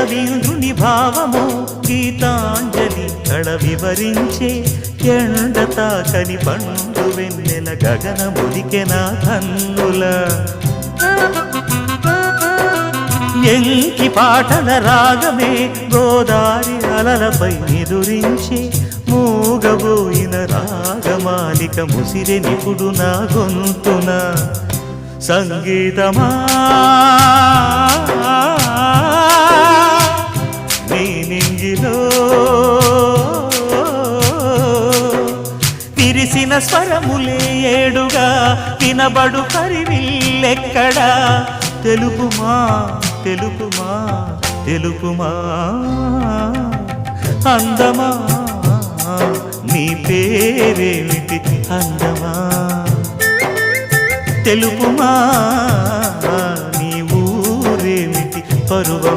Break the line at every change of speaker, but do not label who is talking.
రవీంద్రుని భావము గీతాంజలి కళ వివరించే ఎండ తాకని పండు వెన్నెల గగనముదికెన కన్నుల ఎంకి పాటల రాగమే గోదారి అలలపై నిదురించే మూగబోయిన రాగమాలిక ముసిరె నిపుడు నా గొంతున సంగీతమా నీ నింగిలో విరిసిన స్వరములే ఏడుగా వినబడు కరివిల్లెక్కడా తెలుపుమా తెలుపుమా తెలుపుమా అందమా నీ పేరేమిటి అందమా తెలుపుమా నీ ఊరేమిటి పరువమా